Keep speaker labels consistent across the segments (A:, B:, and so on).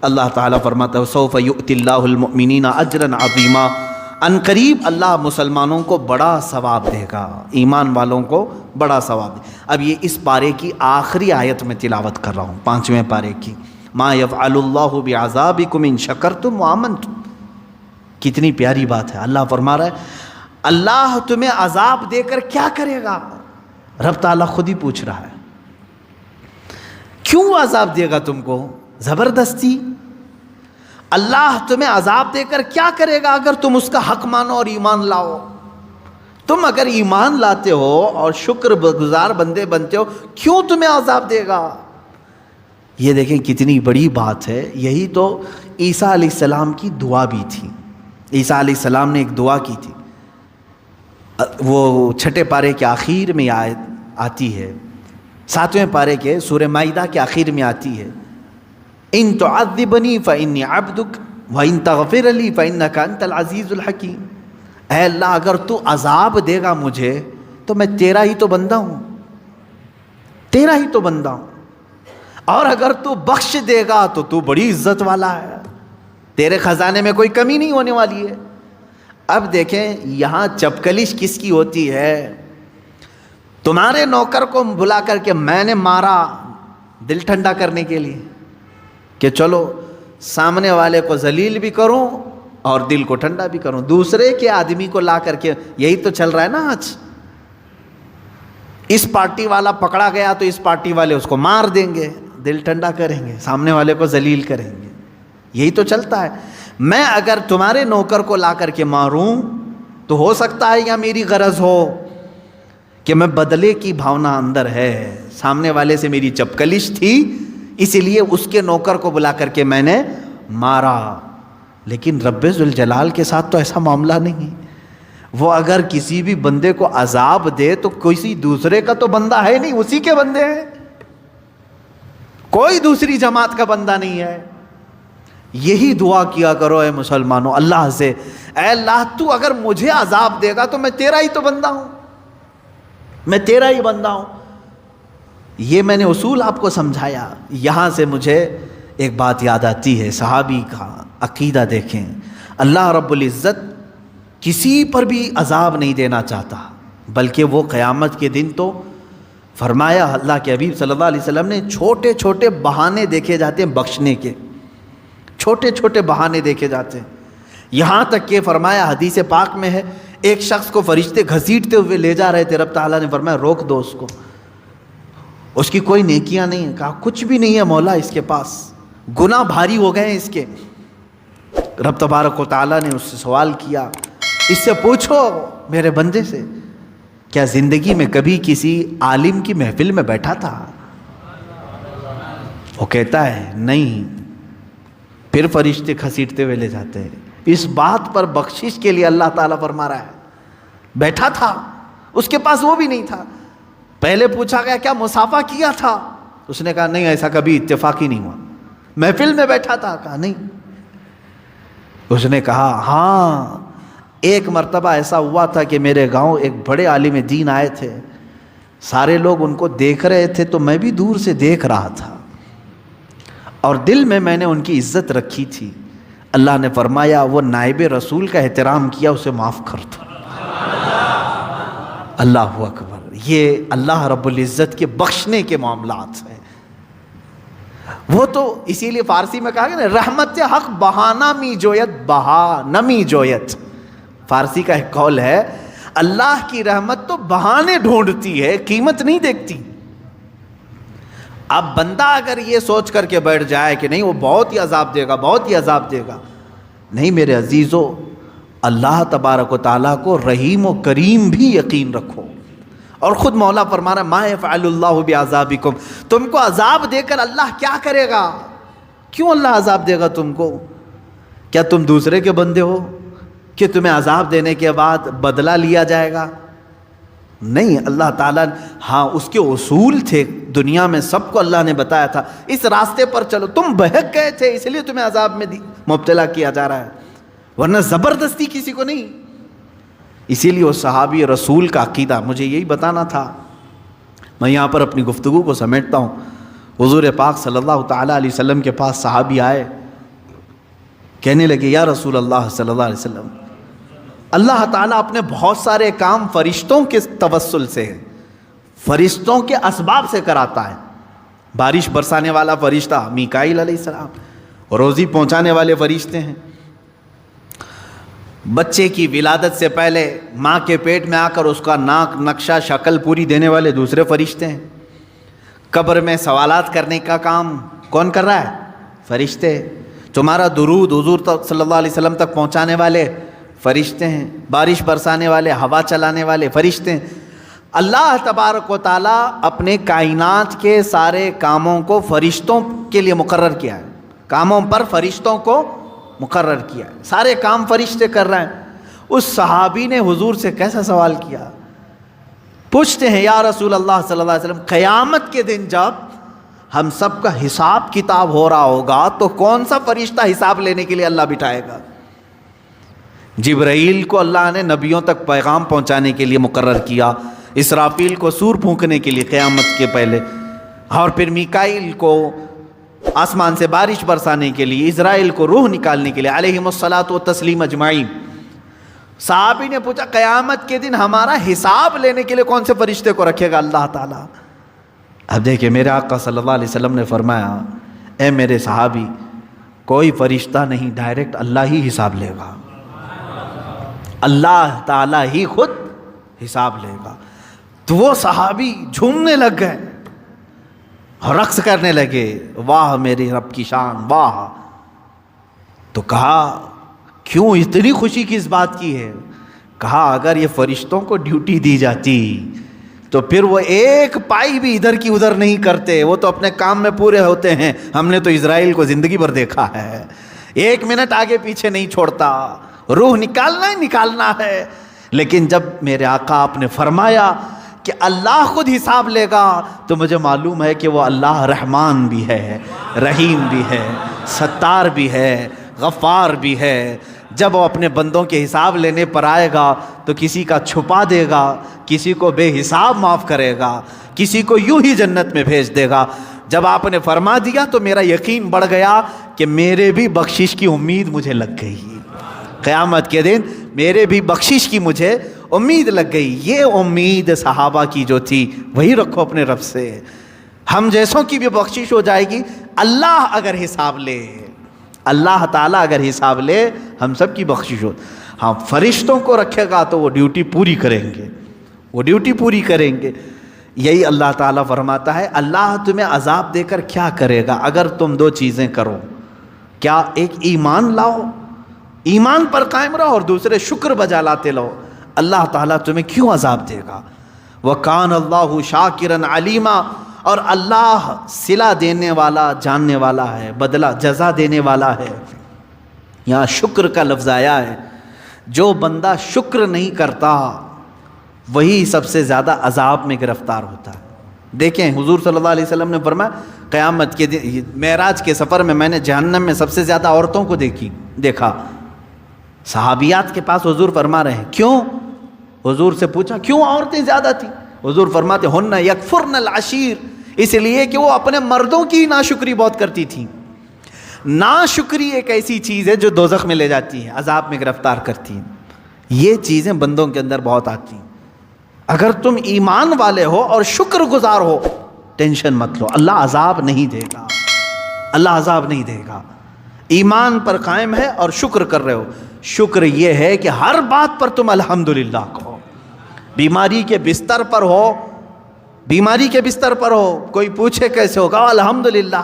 A: اللہ تعالیٰ فرماتا ہے سوف یؤتی اللہ المؤمنین اجرا عظیما، ان قریب اللہ مسلمانوں کو بڑا ثواب دے گا، ایمان والوں کو بڑا ثواب دے گا۔ اب یہ اس پارے کی آخری آیت میں تلاوت کر رہا ہوں، 5ویں پارے کی، ما یفعل اللہ بعذابکم ان شکرتم وآمنتم۔ کتنی پیاری بات ہے، اللہ فرما رہا ہے اللہ تمہیں عذاب دے کر کیا کرے گا؟ رب تعالیٰ خود ہی پوچھ رہا ہے کیوں عذاب دے گا تم کو؟ زبردستی اللہ تمہیں عذاب دے کر کیا کرے گا اگر تم اس کا حق مانو اور ایمان لاؤ؟ تم اگر ایمان لاتے ہو اور شکر گزار بندے بنتے ہو، کیوں تمہیں عذاب دے گا؟ یہ دیکھیں کتنی بڑی بات ہے۔ یہی تو عیسیٰ علیہ السلام کی دعا بھی تھی۔ عیسیٰ علیہ السلام نے ایک دعا کی تھی، وہ 6 پارے کے آخر میں آتی ہے، 7ویں پارے کے سورہ مائدہ کے آخر میں آتی ہے، ان تعذبنی فانی عبدک وان تغفر لی فانک انت العزیز الحکیم۔ اے اللہ اگر تو عذاب دے گا مجھے تو میں تیرا ہی تو بندہ ہوں، تیرا ہی تو بندہ ہوں، اور اگر تو بخش دے گا تو تو بڑی عزت والا ہے، تیرے خزانے میں کوئی کمی نہیں ہونے والی ہے۔ اب دیکھیں یہاں چپکلش کس کی ہوتی ہے؟ تمہارے نوکر کو بلا کر کے میں نے مارا دل ٹھنڈا کرنے کے لیے کہ چلو سامنے والے کو ذلیل بھی کروں اور دل کو ٹھنڈا بھی کروں، دوسرے کے آدمی کو لا کر کے، یہی تو چل رہا ہے نا آج۔ اس پارٹی والا پکڑا گیا تو اس پارٹی والے اس کو مار دیں گے، دل ٹھنڈا کریں گے، سامنے والے کو ذلیل کریں گے، یہی تو چلتا ہے۔ میں اگر تمہارے نوکر کو لا کر کے ماروں تو ہو سکتا ہے یا میری غرض ہو کہ میں بدلے کی بھاونا اندر ہے، سامنے والے سے میری چپکلش تھی اسی لیے اس کے نوکر کو بلا کر کے میں نے مارا، لیکن رب ذوالجلال کے ساتھ تو ایسا معاملہ نہیں۔ وہ اگر کسی بھی بندے کو عذاب دے تو کسی دوسرے کا تو بندہ ہے نہیں، اسی کے بندے ہیں، کوئی دوسری جماعت کا بندہ نہیں ہے۔ یہی دعا کیا کرو اے مسلمانوں اللہ سے، اے اللہ تو اگر مجھے عذاب دے گا تو میں تیرا ہی تو بندہ ہوں، میں تیرا ہی بندہ ہوں۔ یہ میں نے اصول آپ کو سمجھایا۔ یہاں سے مجھے ایک بات یاد آتی ہے، صحابی کا عقیدہ دیکھیں، اللہ رب العزت کسی پر بھی عذاب نہیں دینا چاہتا، بلکہ وہ قیامت کے دن تو فرمایا اللہ کے حبیب صلی اللہ علیہ وسلم نے چھوٹے چھوٹے بہانے دیکھے جاتے ہیں بخشنے کے، چھوٹے چھوٹے بہانے دیکھے جاتے ہیں، یہاں تک کہ فرمایا حدیث پاک میں ہے ایک شخص کو فرشتے گھسیٹتے ہوئے لے جا رہے تھے، رب تعالیٰ نے فرمایا روک دو اس کو، اس کی کوئی نیکیاں نہیں ہیں، کہا کچھ بھی نہیں ہے مولا اس کے پاس، گناہ بھاری ہو گئے ہیں اس کے۔ رب تبارک و تعالیٰ نے اس سے سوال کیا، اس سے پوچھو میرے بندے سے کیا زندگی میں کبھی کسی عالم کی محفل میں بیٹھا تھا؟ وہ کہتا ہے نہیں، پھر فرشتے گھسیٹتے ہوئے لے جاتے ہیں۔ اس بات پر بخشش کے لیے اللہ تعالیٰ فرما رہا ہے بیٹھا تھا، اس کے پاس وہ بھی نہیں تھا۔ پہلے پوچھا گیا کیا مصافحہ کیا تھا؟ اس نے کہا نہیں ایسا کبھی اتفاق ہی نہیں ہوا۔ محفل میں بیٹھا تھا؟ کہا نہیں۔ اس نے کہا ہاں ایک مرتبہ ایسا ہوا تھا کہ میرے گاؤں ایک بڑے عالم دین آئے تھے، سارے لوگ ان کو دیکھ رہے تھے تو میں بھی دور سے دیکھ رہا تھا اور دل میں نے ان کی عزت رکھی تھی۔ اللہ نے فرمایا وہ نائب رسول کا احترام کیا، اسے معاف کر دو۔ اللہ اکبر۔ یہ اللہ رب العزت کے بخشنے کے معاملات ہیں۔ وہ تو اسی لیے فارسی میں کہا گیا نا رحمت حق بہانہ می جویت بہا نمی جویت، فارسی کا ایک قول ہے اللہ کی رحمت تو بہانے ڈھونڈتی ہے، قیمت نہیں دیکھتی۔ اب بندہ اگر یہ سوچ کر کے بیٹھ جائے کہ نہیں وہ بہت ہی عذاب دے گا، بہت ہی عذاب دے گا، نہیں میرے عزیزو، اللہ تبارک و تعالیٰ کو رحیم و کریم بھی یقین رکھو۔ اور خود مولا فرما رہا ہے ما یفعل اللہ بعذابکم، تم کو عذاب دے کر اللہ کیا کرے گا؟ کیوں اللہ عذاب دے گا تم کو؟ کیا تم دوسرے کے بندے ہو کہ تمہیں عذاب دینے کے بعد بدلہ لیا جائے گا؟ نہیں، اللہ تعالیٰ ہاں اس کے اصول تھے دنیا میں، سب کو اللہ نے بتایا تھا اس راستے پر چلو، تم بہک گئے تھے اس لیے تمہیں عذاب میں مبتلا کیا جا رہا ہے، ورنہ زبردستی کسی کو نہیں۔ اسی لیے وہ صحابی رسول کا عقیدہ مجھے یہی بتانا تھا۔ میں یہاں پر اپنی گفتگو کو سمیٹتا ہوں۔ حضور پاک صلی اللہ تعالیٰ علیہ وسلم کے پاس صحابی آئے کہنے لگے یا رسول اللہ صلی اللہ علیہ وسلم، اللہ تعالیٰ اپنے بہت سارے کام فرشتوں کے توسل سے، فرشتوں کے اسباب سے کراتا ہے۔ بارش برسانے والا فرشتہ میکائیل علیہ السلام، روزی پہنچانے والے فرشتے ہیں، بچے کی ولادت سے پہلے ماں کے پیٹ میں آ کر اس کا ناک نقشہ شکل پوری دینے والے دوسرے فرشتے ہیں، قبر میں سوالات کرنے کا کام کون کر رہا ہے؟ فرشتے۔ تمہارا درود حضور صلی اللہ علیہ وسلم تک پہنچانے والے فرشتے ہیں، بارش برسانے والے، ہوا چلانے والے فرشتے ہیں۔ اللہ تبارک و تعالیٰ اپنے کائنات کے سارے کاموں کو فرشتوں کے لیے مقرر کیا ہے، کاموں پر فرشتوں کو مقرر کیا ہے، سارے کام فرشتے کر رہے ہیں۔ اس صحابی نے حضور سے کیسا سوال کیا؟ پوچھتے ہیں یا رسول اللہ صلی اللہ علیہ وسلم، قیامت کے دن جب ہم سب کا حساب کتاب ہو رہا ہوگا تو کون سا فرشتہ حساب لینے کے لیے اللہ بٹھائے گا؟ جبرائیل کو اللہ نے نبیوں تک پیغام پہنچانے کے لیے مقرر کیا، اسرافیل کو سور پھونکنے کے لیے قیامت کے پہلے، اور پھر میکائیل کو آسمان سے بارش برسانے کے لیے، اسرائیل کو روح نکالنے کے لیے، علیہم الصلاۃ والتسلیم اجمعین۔ صحابی نے پوچھا قیامت کے دن ہمارا حساب لینے کے لیے کون سے فرشتے کو رکھے گا اللہ تعالیٰ؟ اب دیکھیں میرے آقا صلی اللہ علیہ وسلم نے فرمایا، اے میرے صحابی، کوئی فرشتہ نہیں، ڈائریکٹ اللہ ہی حساب لے گا، اللہ تعالیٰ ہی خود حساب لے گا۔ تو وہ صحابی جھومنے لگ گئے اور رقص کرنے لگے، واہ میرے رب کی شان، واہ۔ تو کہا کیوں اتنی خوشی کس بات کی ہے؟ کہا اگر یہ فرشتوں کو ڈیوٹی دی جاتی تو پھر وہ ایک پائی بھی ادھر کی ادھر نہیں کرتے، وہ تو اپنے کام میں پورے ہوتے ہیں۔ ہم نے تو اسرائیل کو زندگی بھر دیکھا ہے، ایک منٹ آگے پیچھے نہیں چھوڑتا، روح نکالنا ہی نکالنا ہے۔ لیکن جب میرے آقا آپ نے فرمایا کہ اللہ خود حساب لے گا تو مجھے معلوم ہے کہ وہ اللہ رحمان بھی ہے، رحیم بھی ہے، ستار بھی ہے، غفار بھی ہے۔ جب وہ اپنے بندوں کے حساب لینے پر آئے گا تو کسی کا چھپا دے گا، کسی کو بے حساب معاف کرے گا، کسی کو یوں ہی جنت میں بھیج دے گا۔ جب آپ نے فرما دیا تو میرا یقین بڑھ گیا کہ میرے بھی بخشش کی امید مجھے لگ گئی، قیامت کے دن میرے بھی بخشش کی مجھے امید لگ گئی۔ یہ امید صحابہ کی جو تھی وہی رکھو اپنے رب سے، ہم جیسوں کی بھی بخشش ہو جائے گی۔ اللہ اگر حساب لے، اللہ تعالیٰ اگر حساب لے، ہم سب کی بخشش ہو۔ ہاں فرشتوں کو رکھے گا تو وہ ڈیوٹی پوری کریں گے، وہ ڈیوٹی پوری کریں گے۔ یہی اللہ تعالیٰ فرماتا ہے اللہ تمہیں عذاب دے کر کیا کرے گا اگر تم دو چیزیں کرو، کیا ایک ایمان لاؤ، ایمان پر قائم رہو، اور دوسرے شکر بجا لاتے لو، اللہ تعالیٰ تمہیں کیوں عذاب دے گا؟ وَكَانَ اللَّهُ شَاكِرًا عَلِيمًا، اور اللہ صلہ دینے والا، جاننے والا ہے، بدلہ جزا دینے والا ہے۔ یہاں شکر کا لفظ آیا ہے، جو بندہ شکر نہیں کرتا وہی سب سے زیادہ عذاب میں گرفتار ہوتا ہے۔ دیکھیں حضور صلی اللہ علیہ وسلم نے فرمایا قیامت کے دن معراج کے سفر میں نے جہنم میں سب سے زیادہ عورتوں کو دیکھا۔ صحابیات کے پاس حضور فرما رہے ہیں کیوں؟ حضور سے پوچھا کیوں عورتیں زیادہ تھیں؟ حضور فرماتے ہن یکفرن العشیر، اس لیے کہ وہ اپنے مردوں کی ناشکری بہت کرتی تھیں۔ ناشکری ایک ایسی چیز ہے جو دوزخ میں لے جاتی ہے، عذاب میں گرفتار کرتی ہے۔ یہ چیزیں بندوں کے اندر بہت آتی ہیں۔ اگر تم ایمان والے ہو اور شکر گزار ہو، ٹینشن مت لو، اللہ عذاب نہیں دے گا، اللہ عذاب نہیں دے گا۔ ایمان پر قائم ہے اور شکر کر رہے ہو۔ شکر یہ ہے کہ ہر بات پر تم الحمدللہ کہو۔ بیماری کے بستر پر ہو، بیماری کے بستر پر ہو، کوئی پوچھے کیسے ہوگا الحمدللہ۔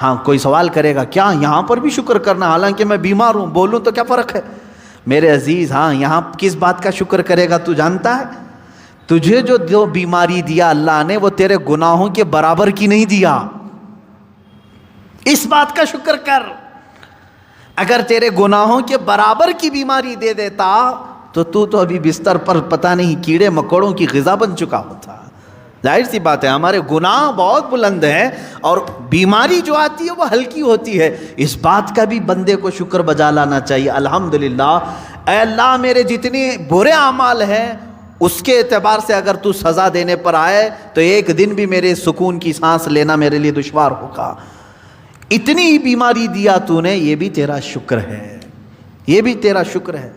A: ہاں کوئی سوال کرے گا کیا یہاں پر بھی شکر کرنا، حالانکہ میں بیمار ہوں، بولوں تو کیا فرق ہے؟ میرے عزیز ہاں یہاں کس بات کا شکر کرے گا تو جانتا ہے؟ تجھے جو بیماری دیا اللہ نے وہ تیرے گناہوں کے برابر کی نہیں دیا، اس بات کا شکر کر۔ اگر تیرے گناہوں کے برابر کی بیماری دے دیتا تو ابھی بستر پر پتہ نہیں کیڑے مکوڑوں کی غذا بن چکا ہوتا۔ ظاہر سی بات ہے ہمارے گناہ بہت بلند ہیں اور بیماری جو آتی ہے وہ ہلکی ہوتی ہے۔ اس بات کا بھی بندے کو شکر بجا لانا چاہیے، الحمدللہ اے اللہ میرے جتنے برے اعمال ہیں اس کے اعتبار سے اگر تو سزا دینے پر آئے تو ایک دن بھی میرے سکون کی سانس لینا میرے لیے دشوار ہوگا۔ اتنی بیماری دیا تو نے، یہ بھی تیرا شکر ہے، یہ بھی تیرا شکر ہے۔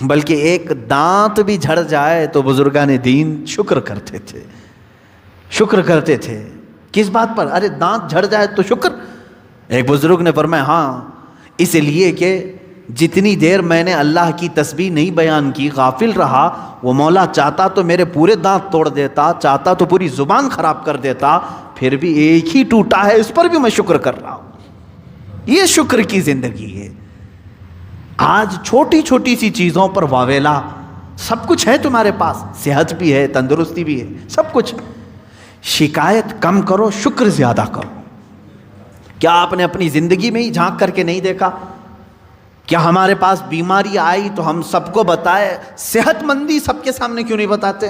A: بلکہ ایک دانت بھی جھڑ جائے تو بزرگان دین شکر کرتے تھے، شکر کرتے تھے۔ کس بات پر؟ ارے دانت جھڑ جائے تو شکر۔ ایک بزرگ نے فرمایا ہاں، اس لیے کہ جتنی دیر میں نے اللہ کی تسبیح نہیں بیان کی، غافل رہا، وہ مولا چاہتا تو میرے پورے دانت توڑ دیتا، چاہتا تو پوری زبان خراب کر دیتا، پھر بھی ایک ہی ٹوٹا ہے، اس پر بھی میں شکر کر رہا ہوں۔ یہ شکر کی زندگی ہے۔ آج چھوٹی چھوٹی سی چیزوں پر واویلا، سب کچھ ہے تمہارے پاس، صحت بھی ہے، تندرستی بھی ہے، سب کچھ۔ شکایت کم کرو، شکر زیادہ کرو۔ کیا آپ نے اپنی زندگی میں ہی جھانک کر کے نہیں دیکھا؟ کیا ہمارے پاس بیماری آئی تو ہم سب کو بتائے؟ صحت مندی سب کے سامنے کیوں نہیں بتاتے؟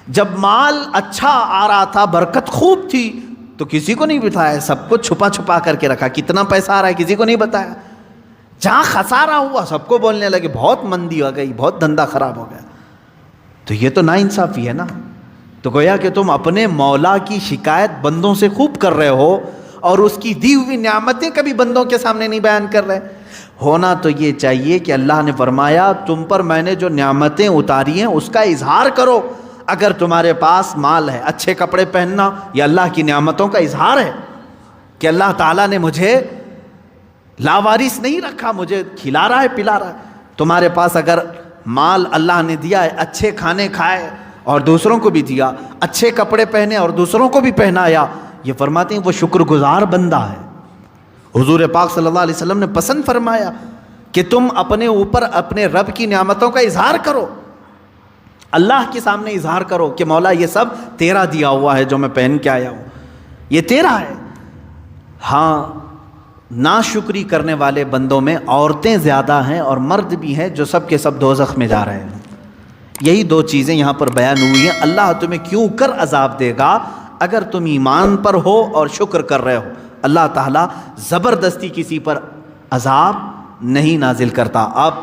A: جب مال اچھا آ رہا تھا، برکت خوب تھی، تو کسی کو نہیں بتایا، سب کو چھپا چھپا کر کے رکھا۔ کتنا پیسہ آ رہا ہے کسی کو نہیں بتایا۔ جہاں خسارہ ہوا سب کو بولنے لگے بہت مندی ہو گئی، بہت دھندا خراب ہو گیا۔ تو یہ تو ناانصافی ہے نا۔ تو گویا کہ تم اپنے مولا کی شکایت بندوں سے خوب کر رہے ہو، اور اس کی دی ہوئی نعمتیں کبھی بندوں کے سامنے نہیں بیان کر رہے۔ ہونا تو یہ چاہیے کہ اللہ نے فرمایا تم پر میں نے جو نعمتیں اتاری ہیں اس کا اظہار کرو۔ اگر تمہارے پاس مال ہے، اچھے کپڑے پہننا یہ اللہ کی نعمتوں کا اظہار ہے کہ اللہ تعالیٰ نے مجھے لاوارث نہیں رکھا، مجھے کھلا رہا ہے، پلا رہا ہے۔ تمہارے پاس اگر مال اللہ نے دیا ہے، اچھے کھانے کھائے اور دوسروں کو بھی دیا، اچھے کپڑے پہنے اور دوسروں کو بھی پہنایا، یہ فرماتے ہیں وہ شکر گزار بندہ ہے۔ حضور پاک صلی اللہ علیہ وسلم نے پسند فرمایا کہ تم اپنے اوپر اپنے رب کی نعمتوں کا اظہار کرو، اللہ کے سامنے اظہار کرو کہ مولا یہ سب تیرا دیا ہوا ہے، جو میں پہن کے آیا ہوں یہ تیرا ہے۔ ہاں، ناشکری کرنے والے بندوں میں عورتیں زیادہ ہیں اور مرد بھی ہیں جو سب کے سب دوزخ میں جا رہے ہیں۔ یہی دو چیزیں یہاں پر بیان ہوئی ہیں۔ اللہ تمہیں کیوں کر عذاب دے گا اگر تم ایمان پر ہو اور شکر کر رہے ہو۔ اللہ تعالیٰ زبردستی کسی پر عذاب نہیں نازل کرتا۔ اب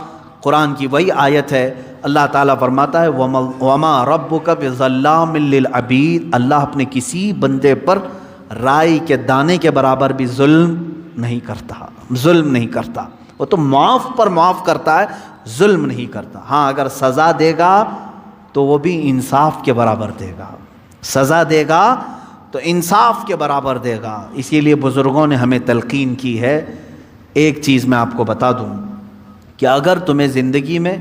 A: قرآن کی وہی آیت ہے، اللہ تعالیٰ فرماتا ہے وَمَا رَبُّكَ بِظَلَّامٍ لِّلْعَبِيدِ، اللہ اپنے کسی بندے پر رائی کے دانے کے برابر بھی ظلم نہیں کرتا، ظلم نہیں کرتا۔ وہ تو معاف پر معاف کرتا ہے، ظلم نہیں کرتا۔ ہاں اگر سزا دے گا تو وہ بھی انصاف کے برابر دے گا، سزا دے گا تو انصاف کے برابر دے گا۔ اسی لیے بزرگوں نے ہمیں تلقین کی ہے۔ ایک چیز میں آپ کو بتا دوں کہ اگر تمہیں زندگی میں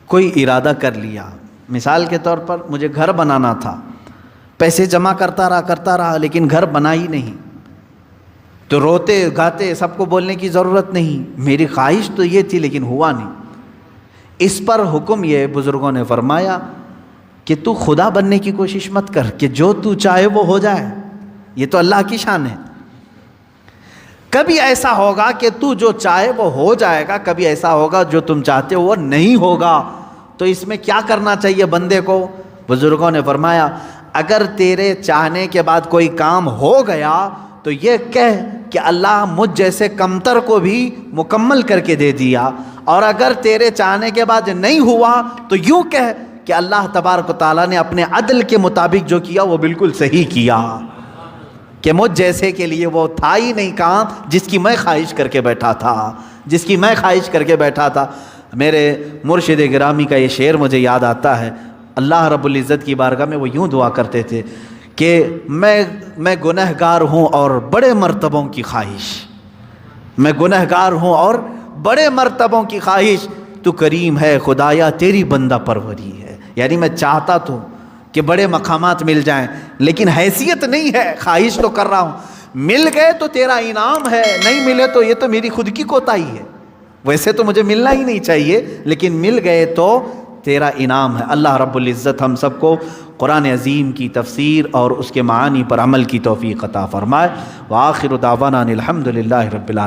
A: کوئی ارادہ کر لیا، مثال کے طور پر مجھے گھر بنانا تھا، پیسے جمع کرتا رہا لیکن گھر بنا ہی نہیں، تو روتے گاتے سب کو بولنے کی ضرورت نہیں، میری خواہش تو یہ تھی لیکن ہوا نہیں۔ اس پر حکم یہ بزرگوں نے فرمایا کہ تو خدا بننے کی کوشش مت کر کہ جو تو چاہے وہ ہو جائے، یہ تو اللہ کی شان ہے۔ کبھی ایسا ہوگا کہ تو جو چاہے وہ ہو جائے گا، کبھی ایسا ہوگا جو تم چاہتے ہو وہ نہیں ہوگا۔ تو اس میں کیا کرنا چاہیے بندے کو؟ بزرگوں نے فرمایا اگر تیرے چاہنے کے بعد کوئی کام ہو گیا تو یہ کہہ کہ اللہ مجھ جیسے کمتر کو بھی مکمل کر کے دے دیا، اور اگر تیرے چاہنے کے بعد نہیں ہوا تو یوں کہہ کہ اللہ تبارک و تعالیٰ نے اپنے عدل کے مطابق جو کیا وہ بالکل صحیح کیا، کہ مجھ جیسے کے لیے وہ تھا ہی نہیں کام جس کی میں خواہش کر کے بیٹھا تھا، جس کی میں خواہش کر کے بیٹھا تھا۔ میرے مرشد گرامی کا یہ شعر مجھے یاد آتا ہے، اللہ رب العزت کی بارگاہ میں وہ یوں دعا کرتے تھے کہ میں گنہگار ہوں اور بڑے مرتبوں کی خواہش، میں گنہگار ہوں اور بڑے مرتبوں کی خواہش، تو کریم ہے خدایا تیری بندہ پروری ہے۔ یعنی میں چاہتا تو کہ بڑے مقامات مل جائیں لیکن حیثیت نہیں ہے، خواہش تو کر رہا ہوں، مل گئے تو تیرا انعام ہے، نہیں ملے تو یہ تو میری خود کی کوتاہی ہے، ویسے تو مجھے ملنا ہی نہیں چاہیے لیکن مل گئے تو تیرا انعام ہے۔ اللہ رب العزت ہم سب کو قرآن عظیم کی تفسیر اور اس کے معانی پر عمل کی توفیق عطا فرمائے۔ وآخر دعوانا الحمد للہ رب العالمین۔